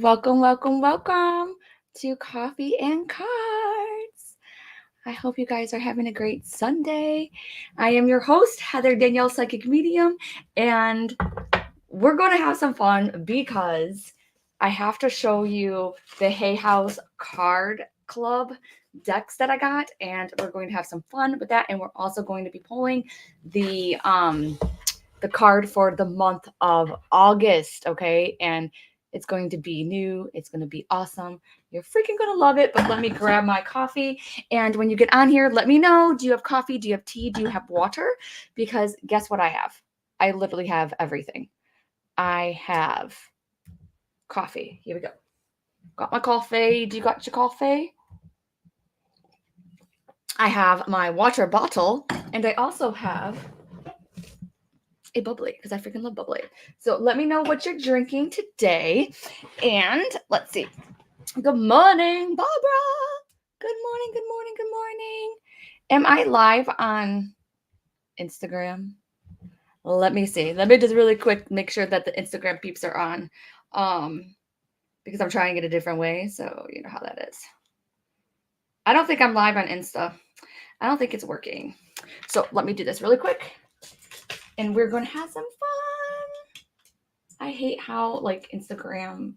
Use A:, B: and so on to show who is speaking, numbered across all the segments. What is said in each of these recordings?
A: Welcome to Coffee and Cards. I hope you guys are having a great Sunday. I am your host, Heather Danielle, Psychic Medium, and we're going to have some fun because I have to show you the Hay House Card Club decks that I got, and we're going to have some fun with that. And we're also going to be pulling the card for the month of August, okay? And it's going to be new. It's going to be awesome. You're freaking going to love it. But let me grab my coffee. And when you get on here, let me know. Do you have coffee? Do you have tea? Do you have water? Because guess what I have? I literally have everything. I have coffee. Here we go. Got my coffee. Do you got your coffee? I have my water bottle. And I also have a bubbly because I freaking love bubbly. So let me know what you're drinking today. And let's see. Good morning, Barbara. Good morning, good morning, good morning. Am I live on Instagram? Let me see. Let me just really quick make sure that the Instagram peeps are on. Because I'm trying it a different way. So you know how that is. I don't think I'm live on Insta. I don't think it's working. So let me do this really quick. And we're going to have some fun. I hate how like Instagram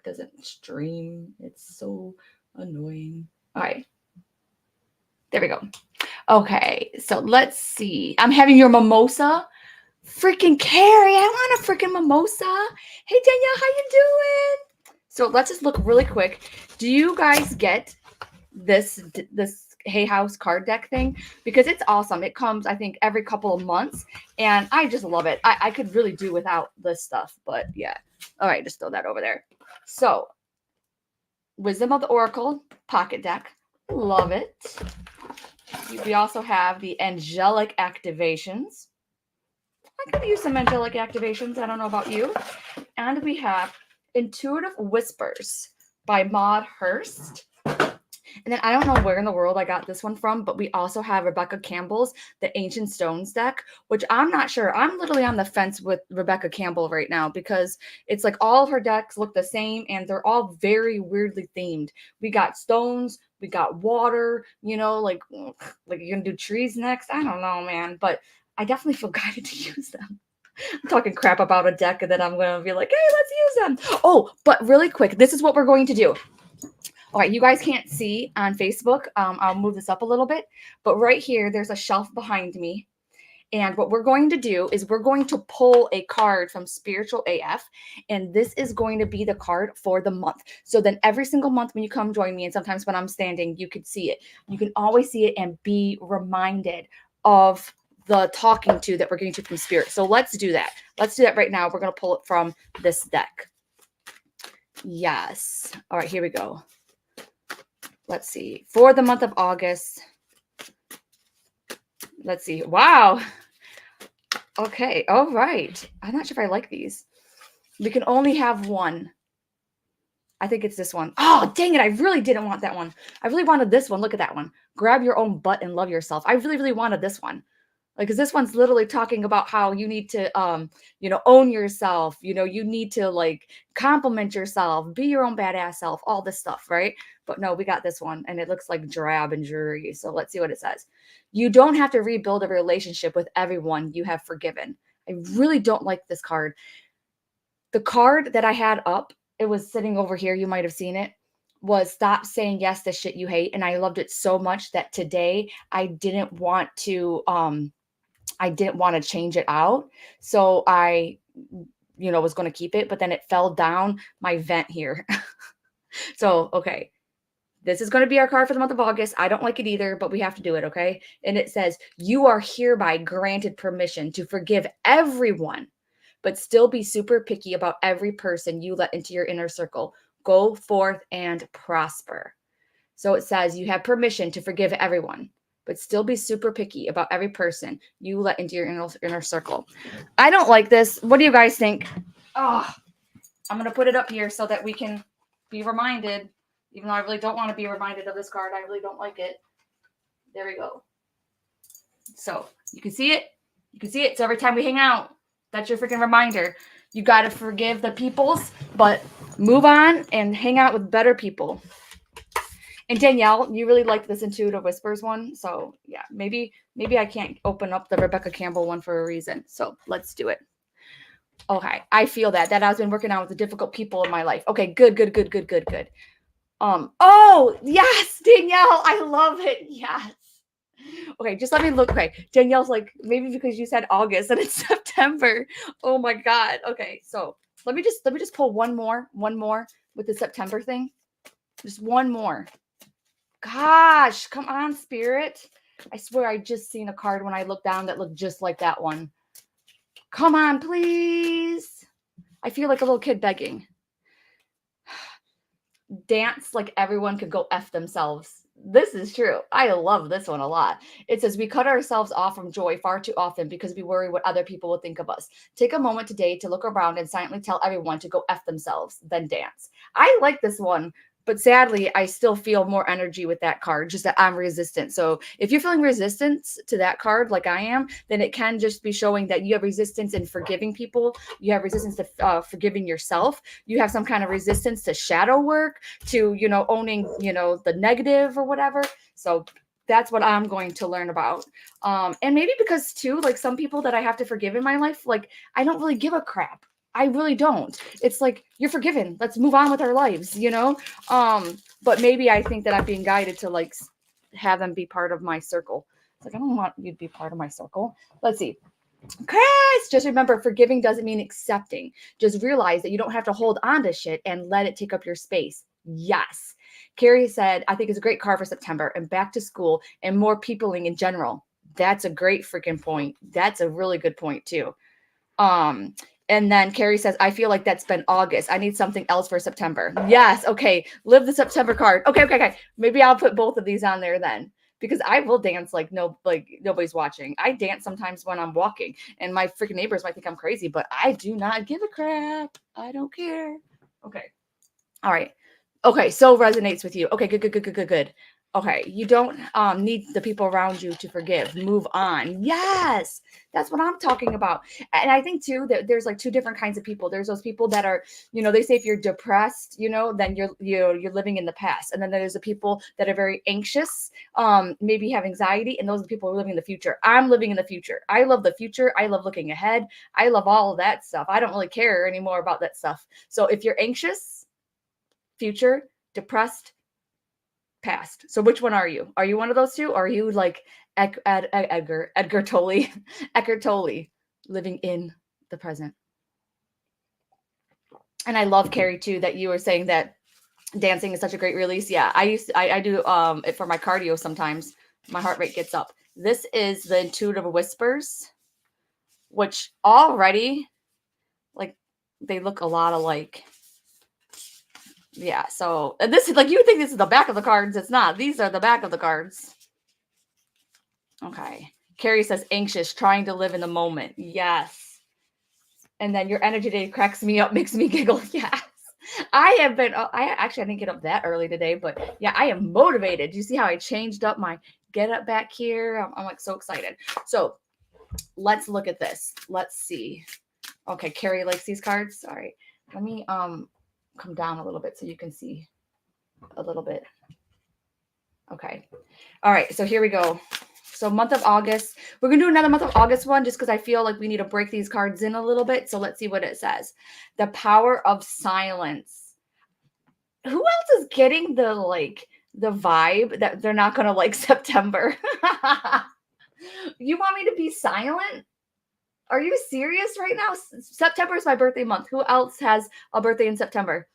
A: doesn't stream. It's so annoying. All right. There we go. Okay. So let's see. I'm having your mimosa. Freaking Carrie, I want a freaking mimosa. Hey Danielle, how you doing? So let's just look really quick. Do you guys get this Hay House card deck thing? Because it's awesome. It comes, I think, every couple of months, and I just love it. I could really do without this stuff, but yeah. All right, just throw that over there. So, Wisdom of the Oracle pocket deck. Love it. We also have the angelic activations. I could use some angelic activations. I don't know about you. And we have Intuitive Whispers by Maud Hurst. And then I don't know where in the world I got this one from, but we also have Rebecca Campbell's The Ancient Stones deck, which I'm not sure. I'm literally on the fence with Rebecca Campbell right now because it's like all of her decks look the same and they're all very weirdly themed. We got stones, we got water, you know, like you're going to do trees next. I don't know, man, but I definitely feel guided to use them. I'm talking crap about a deck and then I'm going to be like, hey, let's use them. Oh, but really quick, this is what we're going to do. All right, you guys can't see on Facebook. I'll move this up a little bit. But right here, there's a shelf behind me. And what we're going to do is we're going to pull a card from Spiritual AF. And this is going to be the card for the month. So then every single month when you come join me, and sometimes when I'm standing, you could see it. You can always see it and be reminded of the talking to that we're getting to from Spirit. So let's do that. Let's do that right now. We're going to pull it from this deck. Yes. All right, here we go. Let's see. For the month of August. Let's see. Wow. Okay. All right. I'm not sure if I like these. We can only have one. I think it's this one. Oh, dang it. I really didn't want that one. I really wanted this one. Look at that one. Grab your own butt and love yourself. I really, really wanted this one. Like, because this one's literally talking about how you need to, own yourself. You know, you need to like compliment yourself, be your own badass self, all this stuff, right? But no, we got this one, and it looks like drab and dreary. So let's see what it says. You don't have to rebuild a relationship with everyone you have forgiven. I really don't like this card. The card that I had up, it was sitting over here. You might have seen it. Was stop saying yes to shit you hate, and I loved it so much that today I didn't want to change it out. So I, was going to keep it, but then it fell down my vent here. So, okay. This is going to be our card for the month of August. I don't like it either, but we have to do it, okay? And it says, you are hereby granted permission to forgive everyone, but still be super picky about every person you let into your inner circle. Go forth and prosper. So it says you have permission to forgive everyone, but still be super picky about every person you let into your inner circle. I don't like this. What do you guys think? Oh, I'm going to put it up here so that we can be reminded, even though I really don't want to be reminded of this card. I really don't like it. There we go. So you can see it. You can see it. So every time we hang out, that's your freaking reminder. You got to forgive the peoples, but Move on and hang out with better people. And Danielle, you really liked this Intuitive Whispers one. So yeah, maybe I can't open up the Rebecca Campbell one for a reason. So let's do it. Okay. I feel that I've been working on with the difficult people in my life. Okay, good. Oh yes, Danielle, I love it. Yes. Okay, just let me look. Okay, Danielle's like, maybe because you said August and it's September. Oh my God. Okay, so let me just pull one more with the September thing. Just one more. Gosh, come on, Spirit. I swear I just seen a card when I looked down that looked just like that one. Come on, please. I feel like a little kid begging. Dance like everyone could go F themselves. This is true. I love this one a lot. It says, we cut ourselves off from joy far too often because we worry what other people will think of us. Take a moment today to look around and silently tell everyone to go F themselves, then dance. I like this one, but sadly, I still feel more energy with that card, just that I'm resistant. So if you're feeling resistance to that card like I am, then it can just be showing that you have resistance in forgiving people. You have resistance to forgiving yourself. You have some kind of resistance to shadow work, to, owning, the negative or whatever. So that's what I'm going to learn about. And maybe because too, like some people that I have to forgive in my life, like I don't really give a crap. I really don't. It's like, you're forgiven. Let's move on with our lives, But maybe I think that I'm being guided to like have them be part of my circle. It's like, I don't want you to be part of my circle. Let's see. Chris, just remember, forgiving doesn't mean accepting. Just realize that you don't have to hold on to shit and let it take up your space. Yes. Carrie said, I think it's a great card for September and back to school and more peopling in general. That's a great freaking point. That's a really good point too. And then Carrie says, I feel like that's been August. I need something else for September. Yes. Okay. Live the September card. Okay. Maybe I'll put both of these on there then, because I will dance like nobody's watching. I dance sometimes when I'm walking and my freaking neighbors might think I'm crazy, but I do not give a crap. I don't care. Okay. All right. Okay. So resonates with you. Okay. Good. Okay, you don't need the people around you to forgive. Move on. Yes, that's what I'm talking about. And I think too that there's like two different kinds of people. There's those people that are, they say if you're depressed, then you're living in the past. And then there's the people that are very anxious, maybe have anxiety, and those are the people who are living in the future. I'm living in the future. I love the future. I love looking ahead. I love all of that stuff. I don't really care anymore about that stuff. So if you're anxious, future, depressed, past. So which one are you? Are you one of those two? Or are you like Edgar Tolle, Eckhart Tolle, living in the present? And I love, Carrie, too, that you were saying that dancing is such a great release. Yeah, I do it for my cardio sometimes. My heart rate gets up. This is the Intuitive Whispers, which already, like, they look a lot alike. Yeah, so this is like, you think this is the back of the cards. It's not. These are the back of the cards. Okay. Carrie says anxious, trying to live in the moment. Yes. And then your energy today cracks me up, makes me giggle. Yes. I have been, I didn't get up that early today, but yeah, I am motivated. Do you see how I changed up my get up back here? I'm like so excited. So let's look at this. Let's see. Okay. Carrie likes these cards. Sorry. Let me, come down a little bit so you can see a little bit. Okay. All right. So here we go. So month of August, we're going to do another month of August one just because I feel like we need to break these cards in a little bit. So let's see what it says. The power of silence. Who else is getting the vibe that they're not going to like September? You want me to be silent? Are you serious right now? September is my birthday month. Who else has a birthday in September?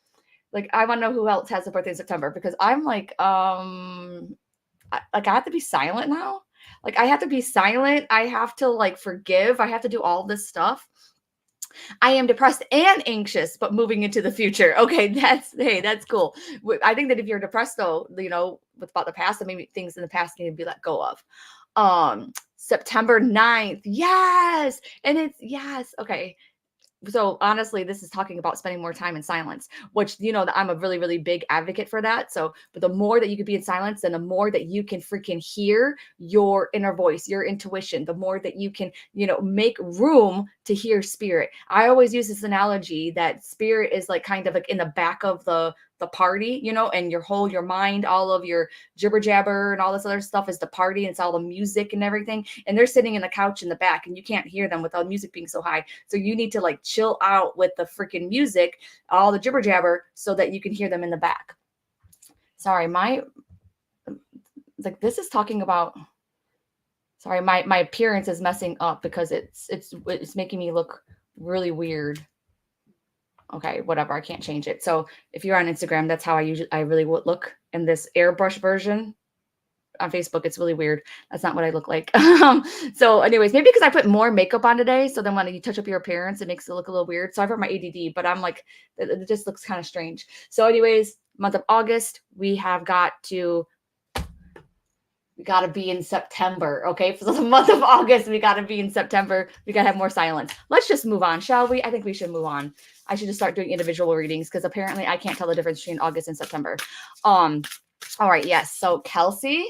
A: Like, I want to know who else has a birthday in September, because I'm like, I have to be silent now. Like, I have to be silent. I have to like forgive. I have to do all this stuff. I am depressed and anxious, but moving into the future. Okay, that's cool. I think that if you're depressed though, with about the past, and maybe things in the past need to be let go of. September 9th. Yes. And it's yes. Okay. so honestly, this is talking about spending more time in silence, which you know that I'm a really, really big advocate for that. So, but the more that you could be in silence, then the more that you can freaking hear your inner voice, your intuition, the more that you can, you know, make room to hear spirit. I always use this analogy that spirit is like kind of like in the back of the party, you know, and your mind, all of your jibber jabber and all this other stuff is the party, and it's all the music and everything. And they're sitting in the couch in the back, and you can't hear them with all the music being so high. So you need to like chill out with the freaking music, all the jibber jabber, so that you can hear them in the back. Sorry, my like this is talking about. Sorry, my appearance is messing up because it's making me look really weird. Okay, whatever. I can't change it. So if you're on Instagram, that's how I really would look in this airbrush version. On Facebook, it's really weird. That's not what I look like. So anyways, maybe because I put more makeup on today. So then when you touch up your appearance, it makes it look a little weird. So I've got my ADD, but I'm like, it just looks kind of strange. So anyways, month of August, we got to be in September. Okay. For the month of August, we got to be in September. We got to have more silence. Let's just move on, shall we? I think we should move on. I should just start doing individual readings because apparently I can't tell the difference between August and September. All right. Yes. So Kelsey,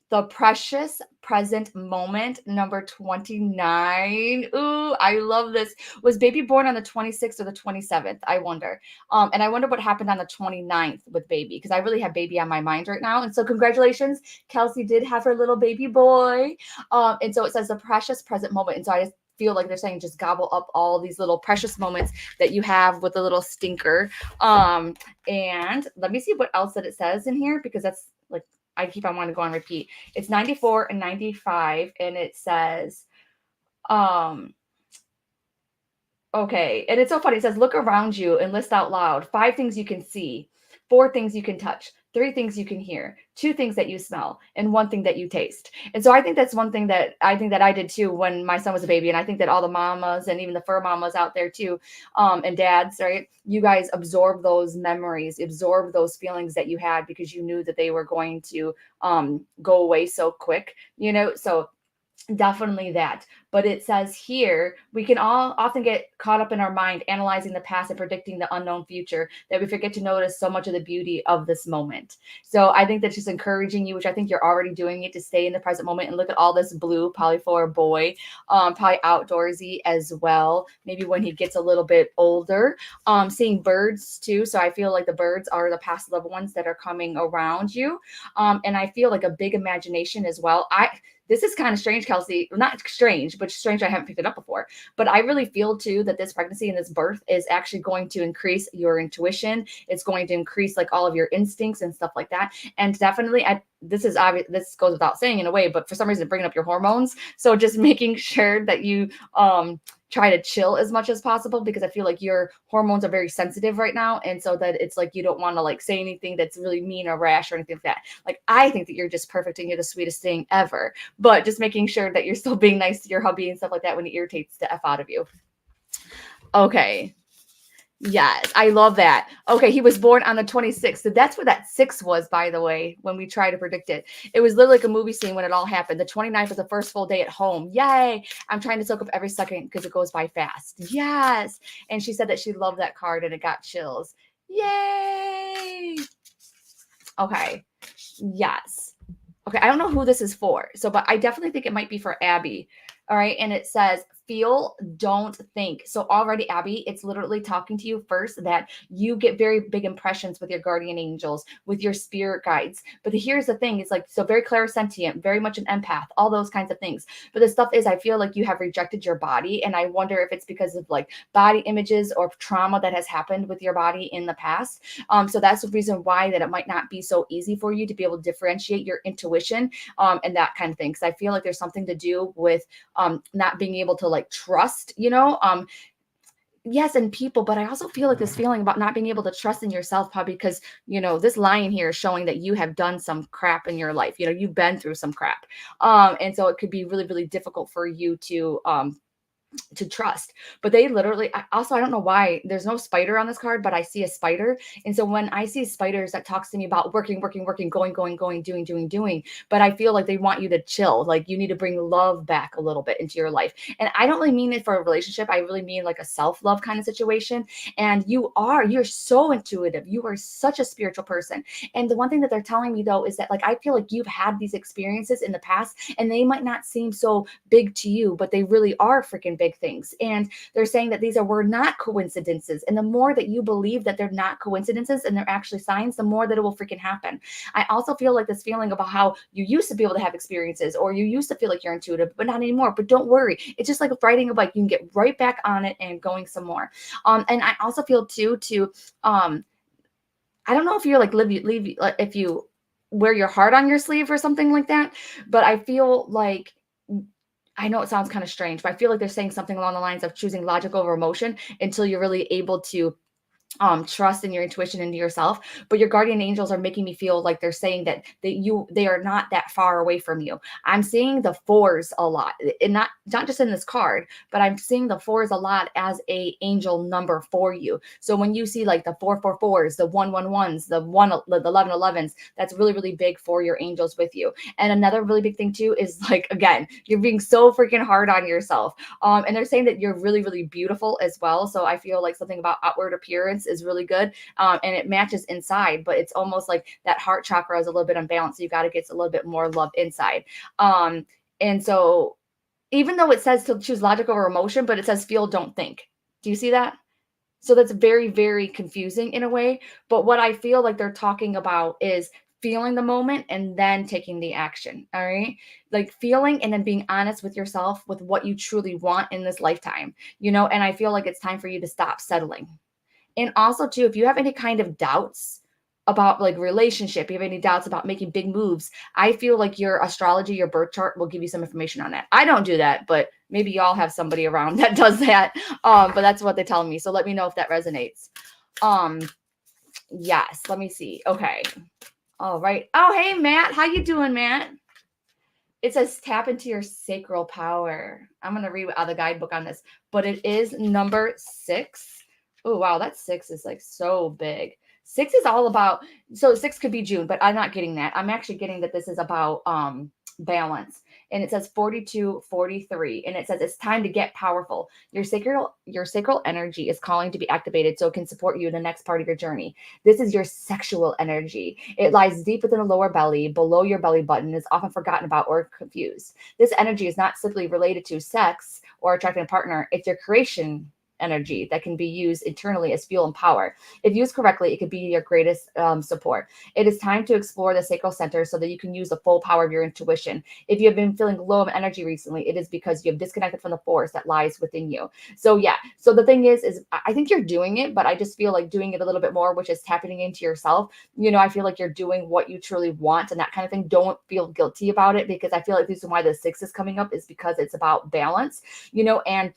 A: the precious present moment, number 29. Ooh, I love this. Was baby born on the 26th or the 27th? I wonder. And I wonder what happened on the 29th with baby, because I really have baby on my mind right now. And so congratulations, Kelsey did have her little baby boy. And so it says the precious present moment. And so I just feel like they're saying just gobble up all these little precious moments that you have with a little stinker. And let me see what else that it says in here, because that's like, I keep on wanting to go on repeat. It's 94 and 95, and it says, okay, and it's so funny. It says, look around you and list out loud 5 things you can see, 4 things you can touch, 3 things you can hear, 2 things that you smell, and 1 thing that you taste. And so I think that's one thing that I did too when my son was a baby. And I think that all the mamas and even the fur mamas out there too, and dads, right? You guys absorb those memories, absorb those feelings that you had because you knew that they were going to go away so quick, you know? So definitely that. But it says here, we can all often get caught up in our mind, analyzing the past and predicting the unknown future, that we forget to notice so much of the beauty of this moment. So I think that's just encouraging you, which I think you're already doing it, to stay in the present moment and look at all this blue, probably for a boy, probably outdoorsy as well. Maybe when he gets a little bit older, seeing birds too. So I feel like the birds are the past loved ones that are coming around you. And I feel like a big imagination as well. This is kind of strange, Kelsey. Not strange, but strange I haven't picked it up before. But I really feel too that this pregnancy and this birth is actually going to increase your intuition. It's going to increase like all of your instincts and stuff like that. And definitely, this is obvious. This goes without saying in a way, but for some reason, bringing up your hormones. So just making sure that you try to chill as much as possible, because I feel like your hormones are very sensitive right now. And so that it's like, you don't want to like say anything that's really mean or rash or anything like that. Like, I think that you're just perfect and you're the sweetest thing ever, but just making sure that you're still being nice to your hubby and stuff like that when it irritates the F out of you. Okay. Yes, I love that. Okay, he was born on the 26th. So that's where that 6 was, by the way, when we try to predict it. It was literally like a movie scene when it all happened. The 29th was the first full day at home. Yay. I'm trying to soak up every second because it goes by fast. Yes. And she said that she loved that card and it got chills. Yay. Okay. Yes. Okay, I don't know who this is for. So, but I definitely think it might be for Abby. All right. And it says, feel, don't think. So already, Abby, it's literally talking to you first that you get very big impressions with your guardian angels, with your spirit guides. But here's the thing, it's like, so very clairsentient, very much an empath, all those kinds of things. But the stuff is, I feel like you have rejected your body. And I wonder if it's because of like body images or trauma that has happened with your body in the past. So that's the reason why that it might not be so easy for you to be able to differentiate your intuition and that kind of thing. Because I feel like there's something to do with not being able to like trust, yes, in people, but I also feel like this feeling about not being able to trust in yourself, probably because, this lion here is showing that you have done some crap in your life. You've been through some crap. And so it could be really, really difficult for you to to trust. But they literally, also, I don't know why there's no spider on this card, but I see a spider. And so when I see spiders, that talks to me about working, working, working, going, doing, doing, doing. But I feel like they want you to chill. Like you need to bring love back a little bit into your life. And I don't really mean it for a relationship. I really mean like a self-love kind of situation. And you're so intuitive. You are such a spiritual person. And the one thing that they're telling me though is that like I feel like you've had these experiences in the past and they might not seem so big to you, but they really are freaking big things. And they're saying that were not coincidences. And the more that you believe that they're not coincidences and they're actually signs, the more that it will freaking happen. I also feel like this feeling about how you used to be able to have experiences or you used to feel like you're intuitive, but not anymore. But don't worry. It's just like riding a bike. You can get right back on it and going some more. And I also feel too, I don't know if you're like if you wear your heart on your sleeve or something like that, but I feel like I know it sounds kind of strange, but I feel like they're saying something along the lines of choosing logic over emotion until you're really able to trust in your intuition into yourself. But your guardian angels are making me feel like they're saying that they are not that far away from you. I'm seeing the fours a lot, and not just in this card, but I'm seeing the fours a lot as a angel number for you. So when you see like the 444s, the 111s, the 1111s, that's really really big for your angels with you. And another really big thing too is like, again, you're being so freaking hard on yourself. And they're saying that you're really really beautiful as well. So I feel like something about outward appearance is really good, and it matches inside, but it's almost like that heart chakra is a little bit unbalanced, so you got to get a little bit more love inside. And so even though it says to choose logic over emotion, but it says feel, don't think. Do you see that? So that's very very confusing in a way, but what I feel like they're talking about is feeling the moment and then taking the action. All right, like feeling and then being honest with yourself with what you truly want in this lifetime, and I feel like it's time for you to stop settling. And also too, if you have any kind of doubts about like relationship, you have any doubts about making big moves, I feel like your astrology, your birth chart will give you some information on that. I don't do that, but maybe y'all have somebody around that does that. But that's what they tell me. So let me know if that resonates. Yes, let me see. Okay. All right. Oh, hey Matt. How you doing, Matt? It says tap into your sacral power. I'm going to read out the guidebook on this, but it is number 6. Oh, wow. That 6 is like so big. 6 is all about, so 6 could be June, but I'm not getting that. I'm actually getting that this is about balance. And it says 4243, and it says it's time to get powerful. Your sacral energy is calling to be activated so it can support you in the next part of your journey. This is your sexual energy. It lies deep within the lower belly, below your belly button, is often forgotten about or confused. This energy is not simply related to sex or attracting a partner. It's your creation energy that can be used internally as fuel and power. If used correctly, it could be your greatest support. It is time to explore the sacral center so that you can use the full power of your intuition. If you have been feeling low of energy recently, it is because you have disconnected from the force that lies within you. So yeah, so the thing is I think you're doing it, but I just feel like doing it a little bit more, which is tapping into yourself. I feel like you're doing what you truly want and that kind of thing. Don't feel guilty about it, because I feel like the reason why the 6 is coming up is because it's about balance, and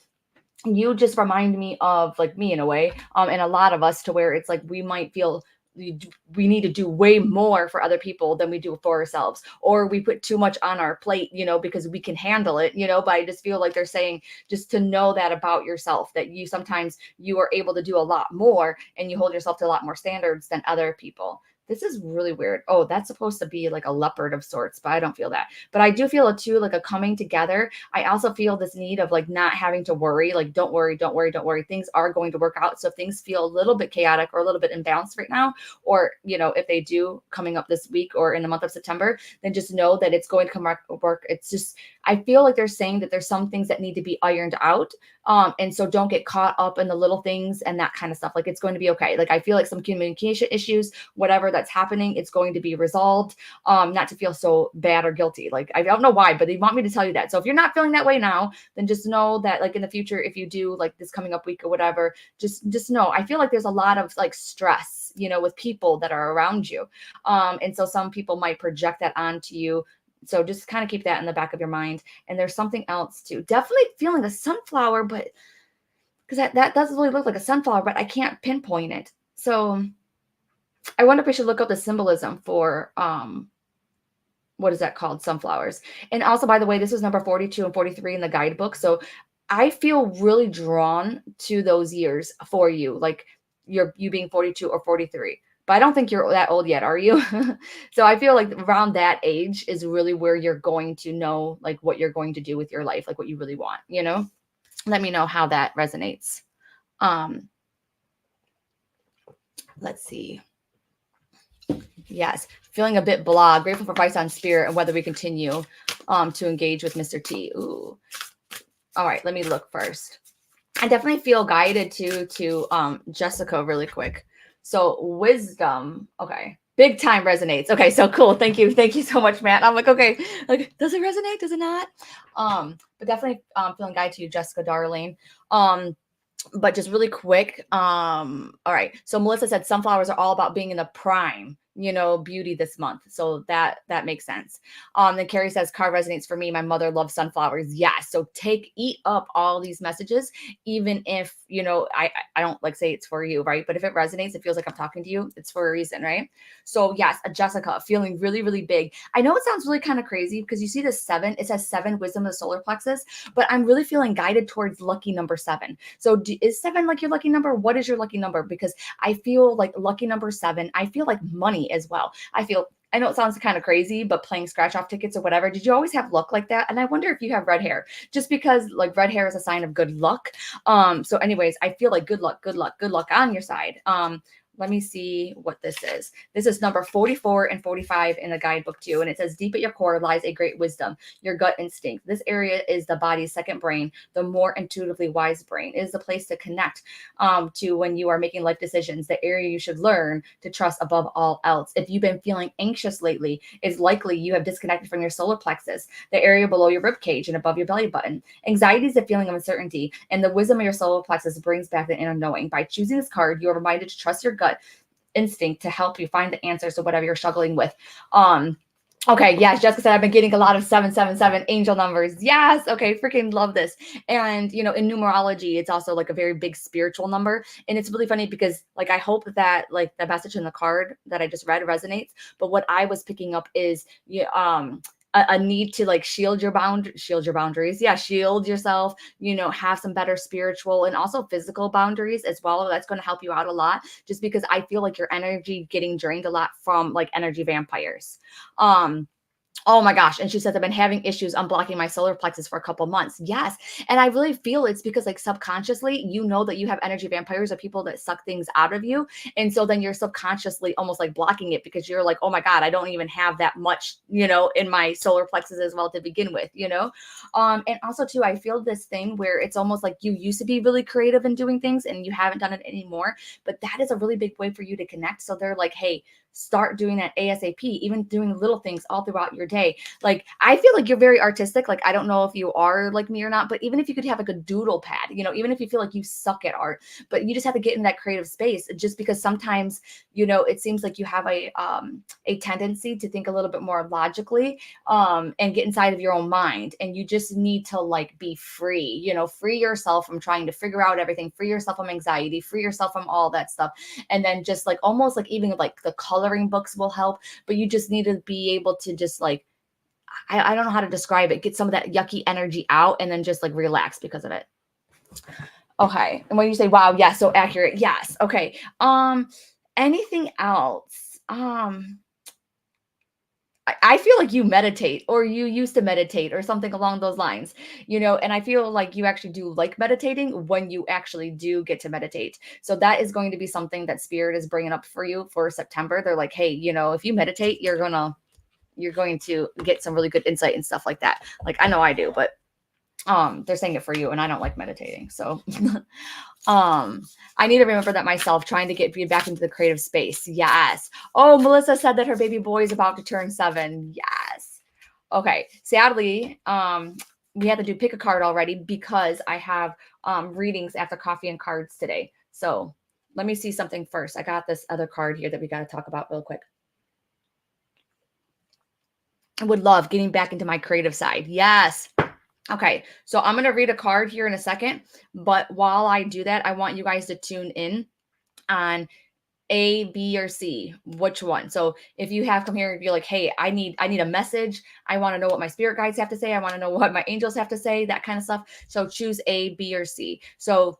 A: you just remind me of like me in a way, and a lot of us, to where it's like we might feel we need to do way more for other people than we do for ourselves, or we put too much on our plate, because we can handle it, but I just feel like they're saying just to know that about yourself, that sometimes you are able to do a lot more and you hold yourself to a lot more standards than other people. This is really weird. Oh, that's supposed to be like a leopard of sorts, but I don't feel that. But I do feel it too, like a coming together. I also feel this need of like not having to worry, like don't worry, don't worry, don't worry. Things are going to work out. So if things feel a little bit chaotic or a little bit imbalanced right now, or, if they do coming up this week or in the month of September, then just know that it's going to come work. It's just, I feel like they're saying that there's some things that need to be ironed out. And so don't get caught up in the little things and that kind of stuff. Like it's going to be okay. Like I feel like some communication issues, whatever that's happening, it's going to be resolved. Not to feel so bad or guilty. Like I don't know why, but they want me to tell you that. So if you're not feeling that way now, then just know that like in the future, if you do like this coming up week or whatever, just know, I feel like there's a lot of like stress, with people that are around you. And so some people might project that onto you. So just kind of keep that in the back of your mind. And there's something else too. Definitely feeling a sunflower, but because that doesn't really look like a sunflower, but I can't pinpoint it. So I wonder if we should look up the symbolism for what is that called? Sunflowers. And also, by the way, this was number 42 and 43 in the guidebook. So I feel really drawn to those years for you, like you being 42 or 43. But I don't think you're that old yet, are you? So I feel like around that age is really where you're going to know like what you're going to do with your life, like what you really want, you know? Let me know how that resonates. Um, let's see. Yes, feeling a bit blah, grateful for advice on spirit and whether we continue to engage with Mr. T. Ooh. All right, let me look first. I definitely feel guided to Jessica really quick. So wisdom, okay. Big time resonates. Okay, so cool. Thank you. Thank you so much, Matt. I'm like, okay, like does it resonate? Does it not? But definitely feeling guided to you, Jessica, darling. But just really quick, all right, so Melissa said sunflowers are all about being in the prime, beauty this month, so that makes sense. Then Carrie says car resonates for me, my mother loves sunflowers. Yes, so eat up all these messages, even if I don't like say it's for you, right? But if it resonates, it feels like I'm talking to you, it's for a reason, right? So yes, Jessica, feeling really really big. I know it sounds really kind of crazy because you see the 7, it says 7, wisdom of the solar plexus, but I'm really feeling guided towards lucky number 7. So is 7 like your lucky number? What is your lucky number? Because I feel like lucky number 7, I feel like money as well. I know it sounds kind of crazy, but playing scratch off tickets or whatever, did you always have luck like that? And I wonder if you have red hair, just because like red hair is a sign of good luck. So anyways, I feel like good luck, good luck, good luck on your side. Let me see what this is. This is number 44 and 45 in the guidebook too. And it says, deep at your core lies a great wisdom, your gut instinct. This area is the body's second brain, the more intuitively wise brain. It is the place to connect to when you are making life decisions, the area you should learn to trust above all else. If you've been feeling anxious lately, it's likely you have disconnected from your solar plexus, the area below your rib cage and above your belly button. Anxiety is a feeling of uncertainty, and the wisdom of your solar plexus brings back the inner knowing. By choosing this card, you are reminded to trust your gut instinct to help you find the answers to whatever you're struggling with. Okay, yes, Jessica said I've been getting a lot of 777 angel numbers. Yes, okay, freaking love this. And in numerology, it's also like a very big spiritual number. And it's really funny because like I hope that like the message in the card that I just read resonates. But what I was picking up is a need to like shield your boundaries. Yeah, shield yourself, have some better spiritual and also physical boundaries as well. That's going to help you out a lot, just because I feel like your energy getting drained a lot from like energy vampires. Oh my gosh. And she says, I've been having issues unblocking my solar plexus for a couple months. Yes. And I really feel it's because like subconsciously, that you have energy vampires or people that suck things out of you. And so then you're subconsciously almost like blocking it because you're like, oh my God, I don't even have that much, in my solar plexus as well to begin with, And also too, I feel this thing where it's almost like you used to be really creative in doing things and you haven't done it anymore. But that is a really big way for you to connect. So they're like, hey, start doing that ASAP, even doing little things all throughout your day. Like, I feel like you're very artistic. Like, I don't know if you are like me or not, but even if you could have like a doodle pad, even if you feel like you suck at art, but you just have to get in that creative space, just because sometimes, it seems like you have a tendency to think a little bit more logically, and get inside of your own mind. And you just need to like be free, free yourself from trying to figure out everything, free yourself from anxiety, free yourself from all that stuff. And then just like almost like even like the coloring books will help, but you just need to be able to just like, I don't know how to describe it, get some of that yucky energy out and then just like relax because of it. Okay. And when you say, wow, yes, so accurate. Yes. Okay. Anything else? I feel like you meditate or you used to meditate or something along those lines, and I feel like you actually do like meditating when you actually do get to meditate. So that is going to be something that Spirit is bringing up for you for September. They're like, hey, if you meditate, you're going to get some really good insight and stuff like that. Like, I know I do, but they're saying it for you, and I don't like meditating. So I need to remember that myself, trying to get back into the creative space. Yes. Oh, Melissa said that her baby boy is about to turn 7. Yes. Okay. Sadly, we had to do pick a card already because I have readings after coffee and cards today. So let me see something first. I got this other card here that we got to talk about real quick. I would love getting back into my creative side. Yes. Okay, so I'm going to read a card here in a second, but while I do that, I want you guys to tune in on A, B, or C. Which one? So if you have come here and you're like, hey, I need a message. I want to know what my spirit guides have to say. I want to know what my angels have to say, that kind of stuff. So choose A, B, or C. So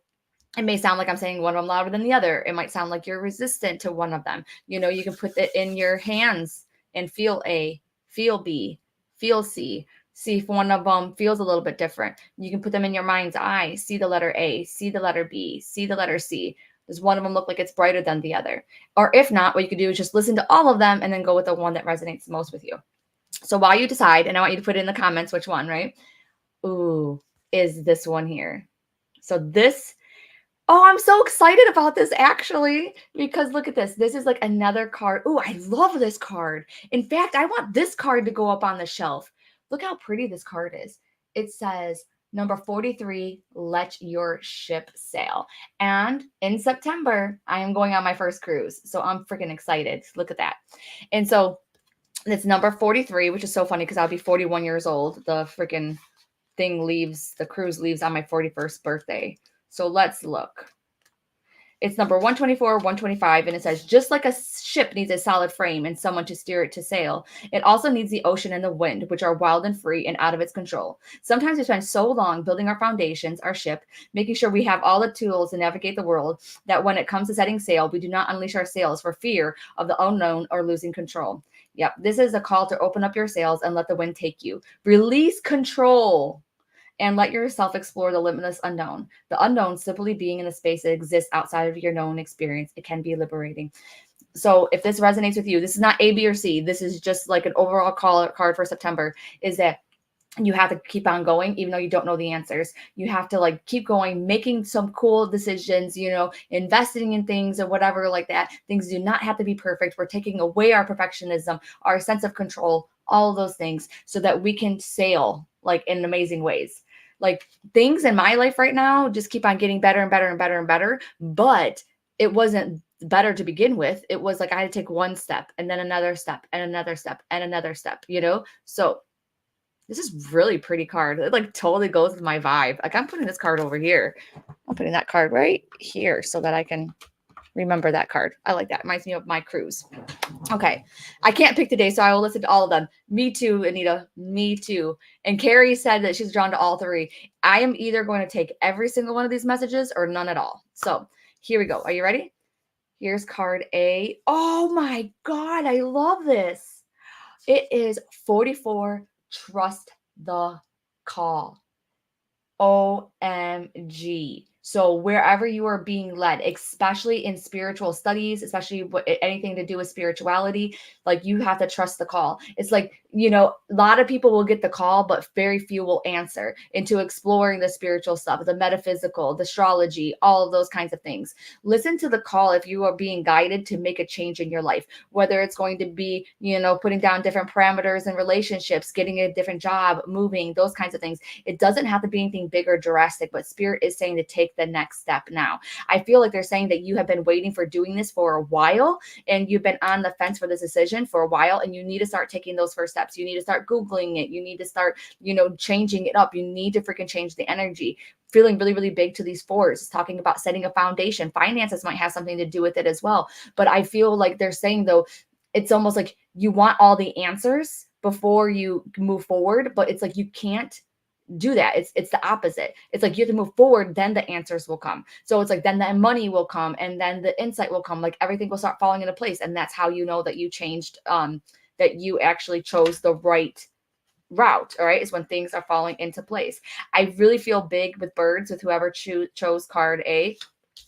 A: it may sound like I'm saying one of them louder than the other. It might sound like you're resistant to one of them. You know, you can put it in your hands and feel A, feel B, feel C. See if one of them feels a little bit different. You can put them in your mind's eye. See the letter A, see the letter B, see the letter C. Does one of them look like it's brighter than the other? Or if not, what you could do is just listen to all of them and then go with the one that resonates the most with you. So while you decide, and I want you to put it in the comments which one, right? Ooh, is this one here. So this, oh, I'm so excited about this actually, because look at this. This is like another card. Oh, I love this card. In fact, I want this card to go up on the shelf. Look how pretty this card is. It says, number 43, let your ship sail. And in September, I am going on my first cruise. So I'm freaking excited. Look at that. And so it's number 43, which is so funny because I'll be 41 years old. The freaking thing leaves, the cruise leaves on my 41st birthday. So let's look. It's number 124, 125, and it says, just like a ship needs a solid frame and someone to steer it to sail, it also needs the ocean and the wind, which are wild and free and out of its control. Sometimes we spend so long building our foundations, our ship, making sure we have all the tools to navigate the world, that when it comes to setting sail, we do not unleash our sails for fear of the unknown or losing control. Yep, this is a call to open up your sails and let the wind take you. Release control and let yourself explore the limitless unknown. The unknown simply being in the space that exists outside of your known experience. It can be liberating. So if this resonates with you, this is not A, B, or C. This is just like an overall card for September, is that you have to keep on going, even though you don't know the answers. You have to like keep going, making some cool decisions, you know, investing in things or whatever like that. Things do not have to be perfect. We're taking away our perfectionism, our sense of control, all of those things so that we can sail like in amazing ways. Like things in my life right now just keep on getting better and better and better and better. But it wasn't better to begin with. It was like I had to take one step and then another step and another step and another step, you know? So this is really pretty card. It like totally goes with my vibe. Like I'm putting this card over here. I'm putting that card right here so that I can remember that card. I like that. It reminds me of my cruise. Okay. I can't pick today, so I will listen to all of them. Me too, Anita. Me too. And Carrie said that she's drawn to all three. I am either going to take every single one of these messages or none at all. So here we go. Are you ready? Here's card A. Oh my God. I love this. It is 44. Trust the call. OMG. So wherever you are being led, especially in spiritual studies, especially anything to do with spirituality, like you have to trust the call. It's like, you know, a lot of people will get the call, but very few will answer into exploring the spiritual stuff, the metaphysical, the astrology, all of those kinds of things. Listen to the call if you are being guided to make a change in your life, whether it's going to be, you know, putting down different parameters in relationships, getting a different job, moving, those kinds of things. It doesn't have to be anything big or drastic, but spirit is saying to take the next step now. I feel like they're saying that you have been waiting for doing this for a while and you've been on the fence for this decision for a while, and you need to start taking those first steps. You need to start Googling it. You need to start, you know, changing it up. You need to freaking change the energy. Feeling really, really big to these fours. It's talking about setting a foundation. Finances might have something to do with it as well. But I feel like they're saying, though, it's almost like you want all the answers before you move forward, but it's like you can't do that. It's the opposite. It's like you have to move forward, then the answers will come. So it's like then the money will come and then the insight will come. Like everything will start falling into place. And that's how you know that you changed, that you actually chose the right route. All right, is when things are falling into place. I really feel big with birds, with whoever chose card A.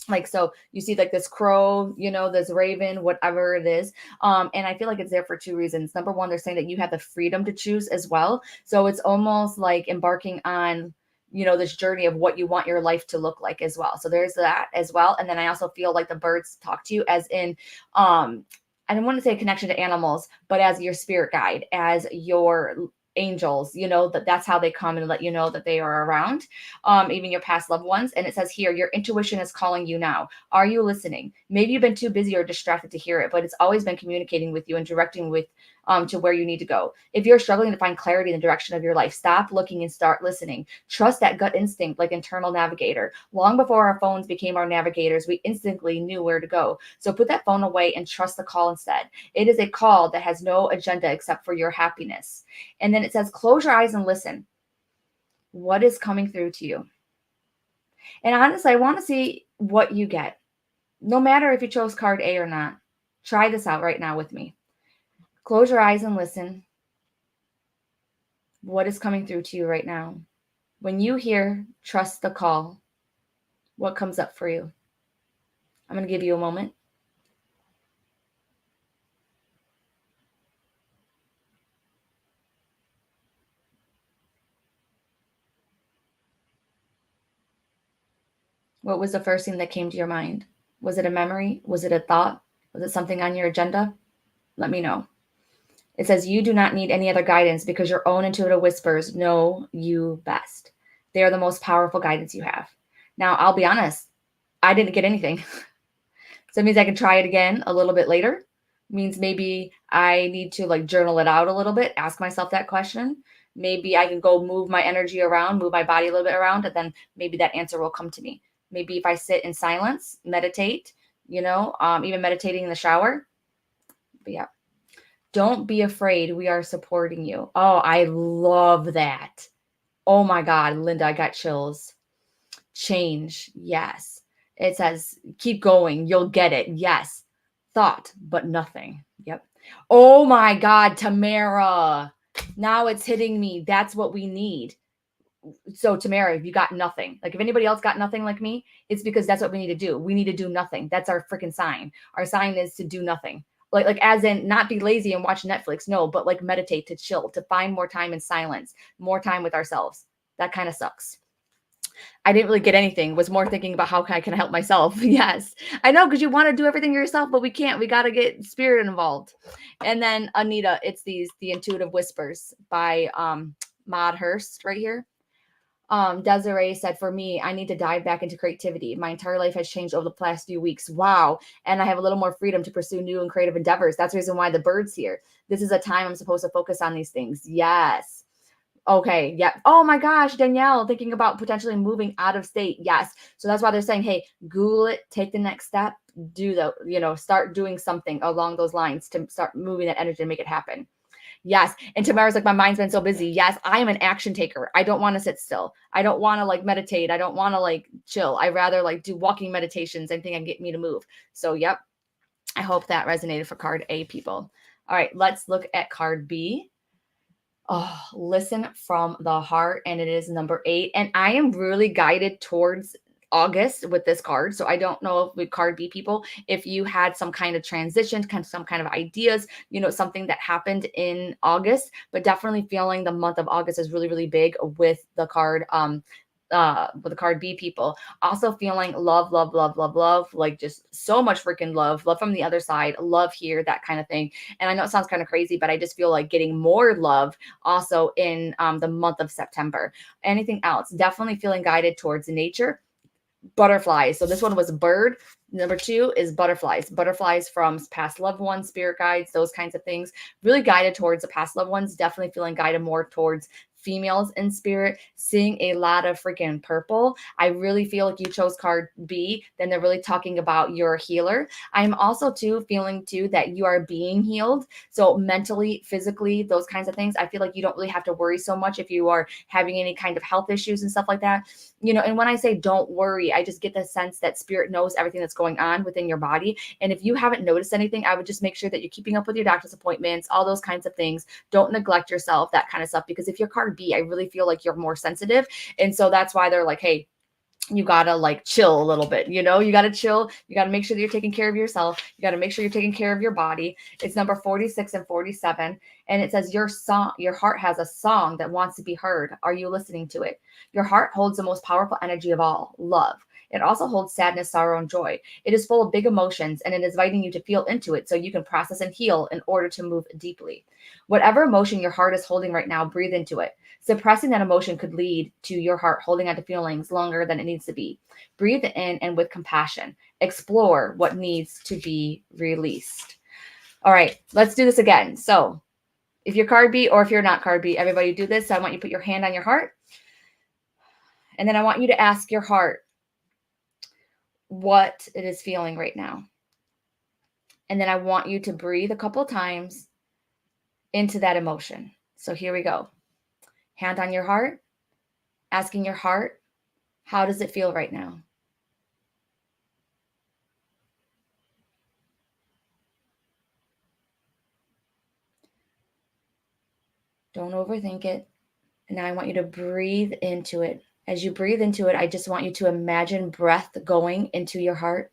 A: Like, so you see like this crow, you know, this raven, whatever it is. And I feel like it's there for two reasons. Number one, they're saying that you have the freedom to choose as well. So it's almost like embarking on, you know, this journey of what you want your life to look like as well. So there's that as well. And then I also feel like the birds talk to you as in, I don't want to say a connection to animals, but as your spirit guide, as your angels, you know, that's how they come and let you know that they are around, even your past loved ones. And it says here, your intuition is calling you now. Are you listening? Maybe you've been too busy or distracted to hear it, but it's always been communicating with you and directing with to where you need to go. If you're struggling to find clarity in the direction of your life, stop looking and start listening. Trust that gut instinct like internal navigator. Long before our phones became our navigators, we instantly knew where to go. So put that phone away and trust the call instead. It is a call that has no agenda except for your happiness. And then it says, close your eyes and listen. What is coming through to you? And honestly, I want to see what you get. No matter if you chose card A or not. Try this out right now with me. Close your eyes and listen. What is coming through to you right now? When you hear trust the call, what comes up for you? I'm going to give you a moment. What was the first thing that came to your mind? Was it a memory? Was it a thought? Was it something on your agenda? Let me know. It says you do not need any other guidance because your own intuitive whispers know you best. They are the most powerful guidance you have. Now, I'll be honest, I didn't get anything. So it means I can try it again a little bit later. It means maybe I need to like journal it out a little bit, ask myself that question. Maybe I can go move my energy around, move my body a little bit around, and then maybe that answer will come to me. Maybe if I sit in silence, meditate, even meditating in the shower. But yeah, don't be afraid. We are supporting you. Oh, I love that. Oh my God, Linda, I got chills. Change. Yes. It says, keep going. You'll get it. Yes. Thought, but nothing. Yep. Oh my God, Tamara. Now it's hitting me. That's what we need. So Tamara, if you got nothing, like if anybody else got nothing like me, it's because that's what we need to do. We need to do nothing. That's our freaking sign. Our sign is to do nothing. Like as in not be lazy and watch Netflix. No, but like meditate, to chill, to find more time in silence, more time with ourselves. That kind of sucks. I didn't really get anything. Was more thinking about how I can help myself. Yes, I know, because you want to do everything yourself, but we can't. We got to get spirit involved. And then Anita, it's the Intuitive Whispers by Maud Hurst right here. Desiree said, for me, I need to dive back into creativity. My entire life has changed over the past few weeks. Wow. And I have a little more freedom to pursue new and creative endeavors. That's the reason why the bird's here. This is a time I'm supposed to focus on these things. Yes. Okay. Yeah. Oh my gosh, Danielle, thinking about potentially moving out of state. Yes. So that's why they're saying, hey, Google it, take the next step, start doing something along those lines to start moving that energy and make it happen. Yes. And Tamara's like, my mind's been so busy. Yes. I am an action taker. I don't want to sit still. I don't want to like meditate. I don't want to like chill. I rather like do walking meditations. Anything that can get me to move. So, yep. I hope that resonated for card A, people. All right. Let's look at card B. Oh, listen from the heart. And it is number 8. And I am really guided towards August with this card. So I don't know if with card B people, if you had some kind of transition, some kind of ideas, something that happened in August, but definitely feeling the month of August is really, really big with the card, with the card B people. Also feeling love, love, love, love, love, like just so much freaking love from the other side, love here, that kind of thing. And I know it sounds kind of crazy, but I just feel like getting more love also in the month of September. Anything else? Definitely feeling guided towards nature. Butterflies. So this one was bird. Number 2 is butterflies. Butterflies from past loved ones, spirit guides, those kinds of things. Really guided towards the past loved ones. Definitely feeling guided more towards females in spirit, seeing a lot of freaking purple. I really feel like you chose card B, then they're really talking about your healer. I'm also feeling that you are being healed. So mentally, physically, those kinds of things. I feel like you don't really have to worry so much if you are having any kind of health issues and stuff like that. And when I say don't worry, I just get the sense that spirit knows everything that's going on within your body. And if you haven't noticed anything, I would just make sure that you're keeping up with your doctor's appointments, all those kinds of things. Don't neglect yourself, that kind of stuff. Because if you're card B, I really feel like you're more sensitive. And so that's why they're like, hey, you gotta like chill a little bit, you gotta chill. You gotta make sure that you're taking care of yourself. You gotta make sure you're taking care of your body. It's number 46 and 47. And it says your heart has a song that wants to be heard. Are you listening to it? Your heart holds the most powerful energy of all, love. It also holds sadness, sorrow, and joy. It is full of big emotions, and it is inviting you to feel into it so you can process and heal in order to move deeply. Whatever emotion your heart is holding right now, breathe into it. Suppressing that emotion could lead to your heart holding on to feelings longer than it needs to be. Breathe in and with compassion, explore what needs to be released. All right, let's do this again. So If you're card B or if you're not card B, everybody do this. So I want you to put your hand on your heart. And then I want you to ask your heart what it is feeling right now. And then I want you to breathe a couple times into that emotion. So here we go. Hand on your heart, asking your heart, how does it feel right now? Don't overthink it. And now I want you to breathe into it. As you breathe into it, I just want you to imagine breath going into your heart.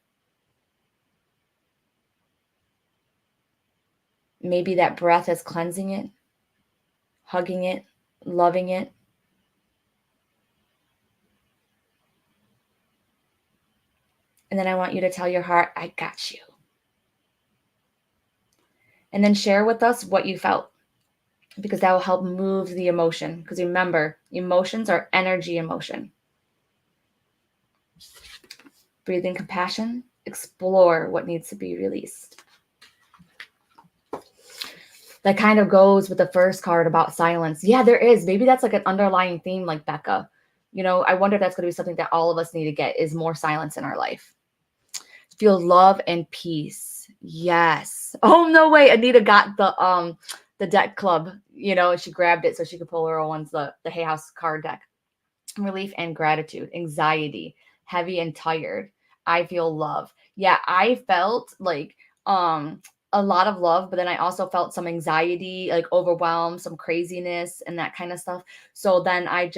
A: Maybe that breath is cleansing it, hugging it, loving it. And then I want you to tell your heart, I got you. And then share with us what you felt, because that will help move the emotion. Because remember, emotions are energy emotion. Breathe in compassion, explore what needs to be released. That kind of goes with the first card about silence. Yeah, there is. Maybe that's like an underlying theme, like Becca. I wonder if that's going to be something that all of us need to get, is more silence in our life. Feel love and peace. Yes. Oh, no way. Anita got the deck club, she grabbed it so she could pull her own ones, the Hay House card deck. Relief and gratitude, anxiety, heavy and tired. I feel love. Yeah, I felt like a lot of love, but then I also felt some anxiety, like overwhelm, some craziness and that kind of stuff. So then I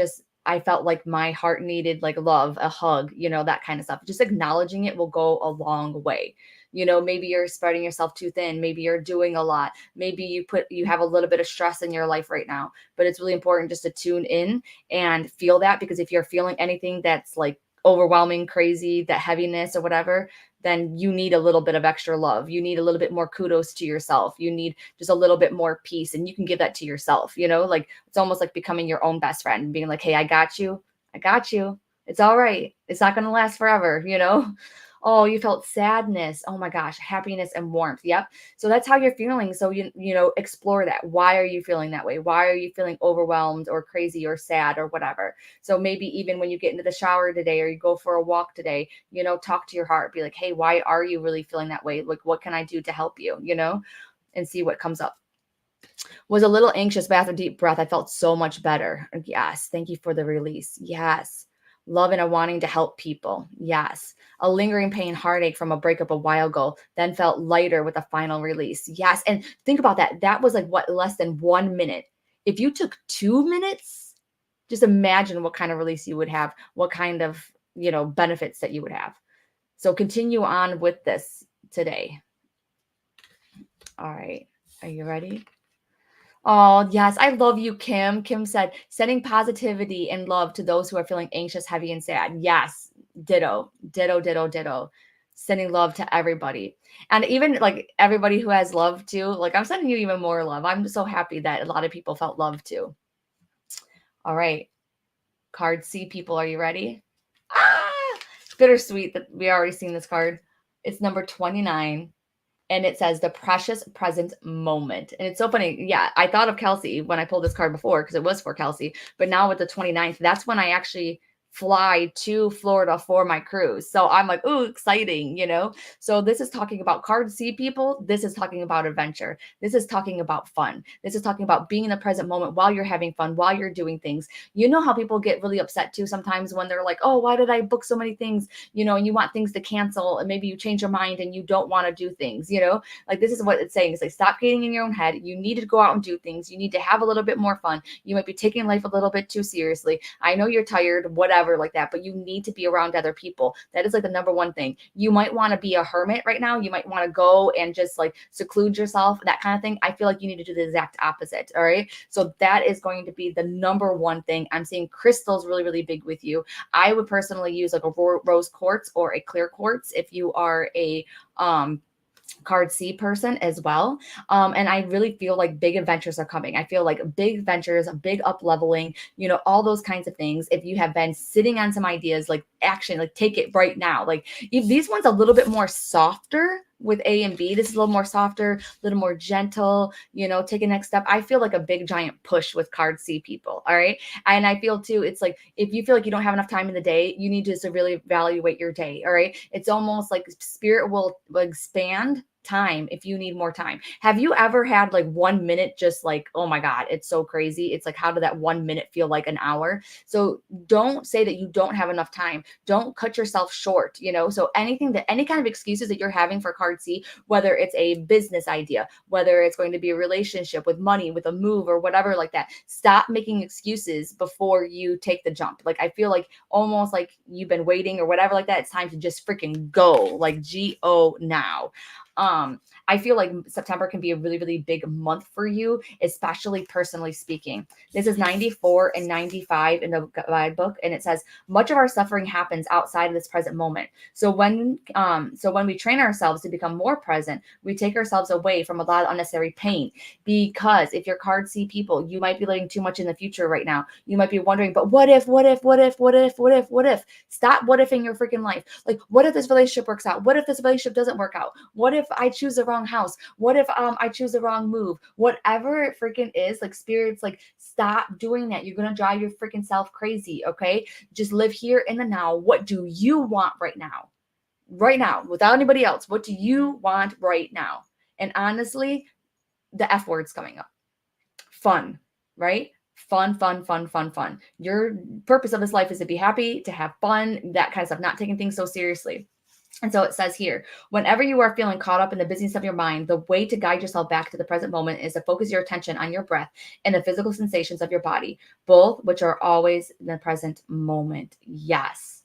A: felt like my heart needed like love, a hug, that kind of stuff. Just acknowledging it will go a long way. Maybe you're spreading yourself too thin. Maybe you're doing a lot. Maybe you have a little bit of stress in your life right now, but it's really important just to tune in and feel that, because if you're feeling anything that's like overwhelming, crazy, that heaviness or whatever, then you need a little bit of extra love. You need a little bit more kudos to yourself. You need just a little bit more peace, and you can give that to yourself, like it's almost like becoming your own best friend, being like, hey, I got you. I got you. It's all right. It's not going to last forever, Oh, you felt sadness. Oh my gosh, happiness and warmth. Yep. So that's how you're feeling. So explore that. Why are you feeling that way? Why are you feeling overwhelmed or crazy or sad or whatever? So maybe even when you get into the shower today or you go for a walk today, talk to your heart. Be like, hey, why are you really feeling that way? Like, what can I do to help you? And see what comes up. Was a little anxious, but after a deep breath, I felt so much better. Yes. Thank you for the release. Yes. Love and a wanting to help people. Yes. A lingering pain, heartache from a breakup a while ago, then felt lighter with a final release. Yes. And think about that. That was like less than 1 minute. If you took 2 minutes, just imagine what kind of release you would have, what kind of, benefits that you would have. So continue on with this today. All right. Are you ready? Oh, yes. I love you, Kim. Kim said, sending positivity and love to those who are feeling anxious, heavy, and sad. Yes. Ditto, ditto, ditto, ditto. Sending love to everybody. And even like everybody who has love too, like I'm sending you even more love. I'm so happy that a lot of people felt love too. All right. Card C people, are you ready? It's bittersweet that we already seen this card. It's number 29. And it says the precious present moment. And it's so funny. Yeah, I thought of Kelsey when I pulled this card before because it was for Kelsey. But now with the 29th, that's when I actually fly to Florida for my cruise. So I'm like, ooh, exciting, So this is talking about card C people. This is talking about adventure. This is talking about fun. This is talking about being in the present moment while you're having fun, while you're doing things. You know how people get really upset too sometimes when they're like, oh, why did I book so many things? And you want things to cancel and maybe you change your mind and you don't want to do things, like this is what it's saying. It's like, stop getting in your own head. You need to go out and do things. You need to have a little bit more fun. You might be taking life a little bit too seriously. I know you're tired, whatever, like that, but you need to be around other people. That is like the number one thing. You might want to be a hermit right now. You might want to go and just like seclude yourself, that kind of thing. I feel like you need to do the exact opposite. All right. So that is going to be the number one thing. I'm seeing crystals really, really big with you. I would personally use like a rose quartz or a clear quartz if you are a card C person as well. And I really feel like big adventures are coming. I feel like big adventures, a big up leveling, all those kinds of things. If you have been sitting on some ideas, like action, like take it right now. Like if these ones a little bit more softer with A and B. This is a little more softer, a little more gentle, take a next step. I feel like a big giant push with card C people. All right. And I feel too, it's like, if you feel like you don't have enough time in the day, you need to really evaluate your day. All right. It's almost like spirit will expand time if you need more time. Have you ever had like 1 minute just like, oh my God, it's so crazy. It's like, how did that 1 minute feel like an hour? So don't say that you don't have enough time. Don't cut yourself short, So any kind of excuses that you're having for card C, whether it's a business idea, whether it's going to be a relationship with money, with a move or whatever like that, stop making excuses before you take the jump. Like, I feel like almost like you've been waiting or whatever like that. It's time to just freaking go, like go now. I feel like September can be a really, really big month for you, especially personally speaking. This is 94 and 95 in the guidebook, and it says much of our suffering happens outside of this present moment. So when we train ourselves to become more present, we take ourselves away from a lot of unnecessary pain. Because if you're card C people, you might be living too much in the future right now. You might be wondering, but what if? Stop what ifing your freaking life. Like, what if this relationship works out? What if this relationship doesn't work out? What if I choose the wrong house? What if I choose the wrong move? Whatever it freaking is, like, spirits, like, stop doing that. You're gonna drive your freaking self crazy. Okay, just live here in the now. What do you want right now? Right now, without anybody else, what do you want right now? And honestly, the F word's coming up. Fun, right? Fun. Your purpose of this life is to be happy, to have fun, that kind of stuff, not taking things so seriously. And so it says here, whenever you are feeling caught up in the busyness of your mind, the way to guide yourself back to the present moment is to focus your attention on your breath and the physical sensations of your body, both which are always in the present moment. Yes.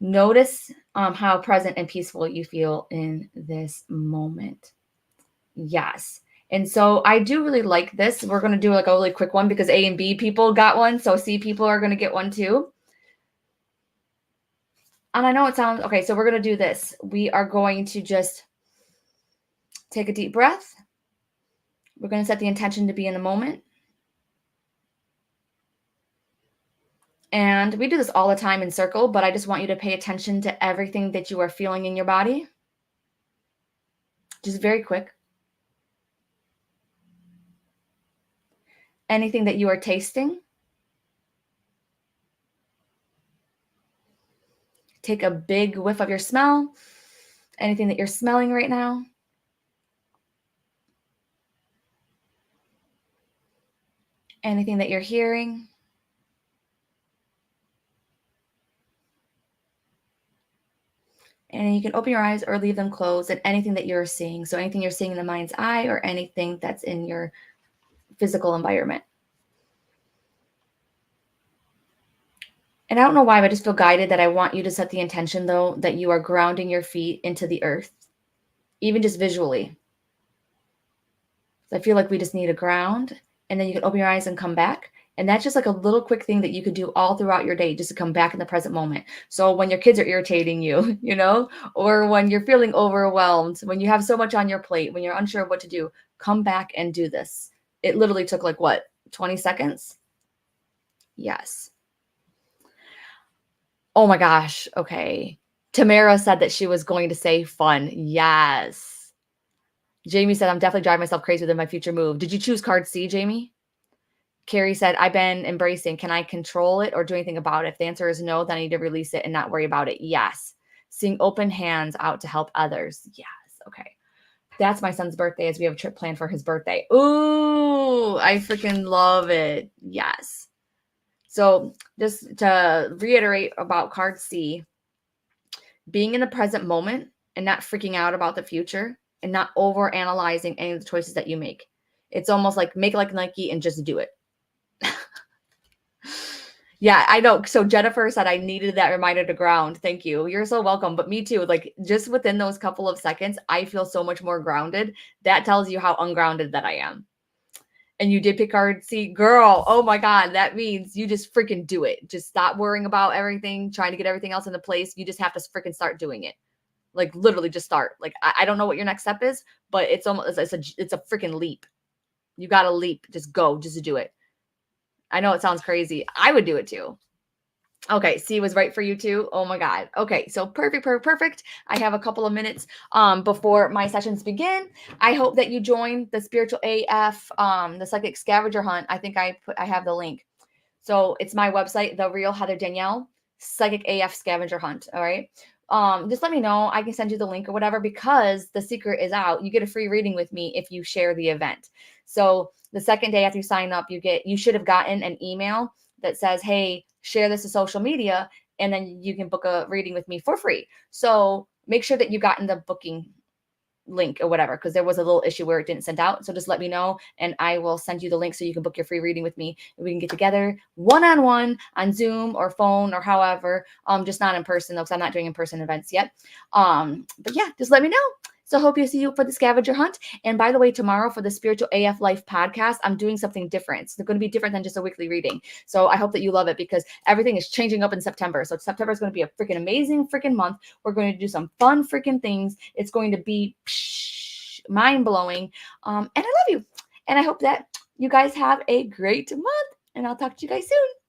A: Notice how present and peaceful you feel in this moment. Yes. And so I do really like this. We're going to do like a really quick one because A and B people got one. So C people are going to get one too. And I know it sounds okay. So we're going to do this. We are going to just take a deep breath. We're going to set the intention to be in the moment. And we do this all the time in circle, but I just want you to pay attention to everything that you are feeling in your body. Just very quick. Anything that you are tasting. Take a big whiff of your smell. Anything that you're smelling right now. Anything that you're hearing. And you can open your eyes or leave them closed, and anything that you're seeing. So anything you're seeing in the mind's eye or anything that's in your physical environment. And I don't know why, but I just feel guided that I want you to set the intention, though, that you are grounding your feet into the earth, even just visually. So I feel like we just need a ground, and then you can open your eyes and come back. And that's just like a little quick thing that you could do all throughout your day, just to come back in the present moment. So when your kids are irritating you, or when you're feeling overwhelmed, when you have so much on your plate, when you're unsure of what to do, come back and do this. It literally took like 20 seconds? Yes. Oh my gosh. Okay. Tamara said that she was going to say fun. Yes. Jamie said, I'm definitely driving myself crazy with my future move. Did you choose card C, Jamie? Carrie said, I've been embracing. Can I control it or do anything about it? If the answer is no, then I need to release it and not worry about it. Yes. Seeing open hands out to help others. Yes. Okay. That's my son's birthday, as we have a trip planned for his birthday. Ooh, I freaking love it. Yes. So just to reiterate about card C, being in the present moment and not freaking out about the future and not over analyzing any of the choices that you make. It's almost like make like Nike and just do it. Yeah, I know. So Jennifer said I needed that reminder to ground. Thank you. You're so welcome. But me too. Like just within those couple of seconds, I feel so much more grounded. That tells you how ungrounded that I am. And you did pick card C, girl. Oh my God. That means you just freaking do it. Just stop worrying about everything, trying to get everything else into place. You just have to freaking start doing it. Like literally just start. Like, I don't know what your next step is, but it's almost, it's a freaking leap. You got to leap. Just go, just to do it. I know it sounds crazy. I would do it too. Okay, C was right for you too. Oh my God. Okay, so perfect, perfect, perfect. I have a couple of minutes before my sessions begin. I hope that you join the Spiritual AF, the Psychic Scavenger Hunt. I think I have the link. So it's my website, The Real Heather Danielle, Psychic AF Scavenger Hunt. All right. Just let me know. I can send you the link or whatever, because the secret is out. You get a free reading with me if you share the event. So the second day after you sign up, you should have gotten an email that says, hey, share this to social media, and then you can book a reading with me for free. So make sure that you got in the booking link or whatever, because there was a little issue where it didn't send out. So just let me know and I will send you the link so you can book your free reading with me, and we can get together one-on-one on Zoom or phone or however, just not in person though, because I'm not doing in-person events yet. But yeah, just let me know. So hope you see you for the scavenger hunt. And by the way, tomorrow for the Spiritual AF Life podcast, I'm doing something different. It's going to be different than just a weekly reading. So I hope that you love it, because everything is changing up in September. So September is going to be a freaking amazing freaking month. We're going to do some fun freaking things. It's going to be mind-blowing. And I love you. And I hope that you guys have a great month. And I'll talk to you guys soon.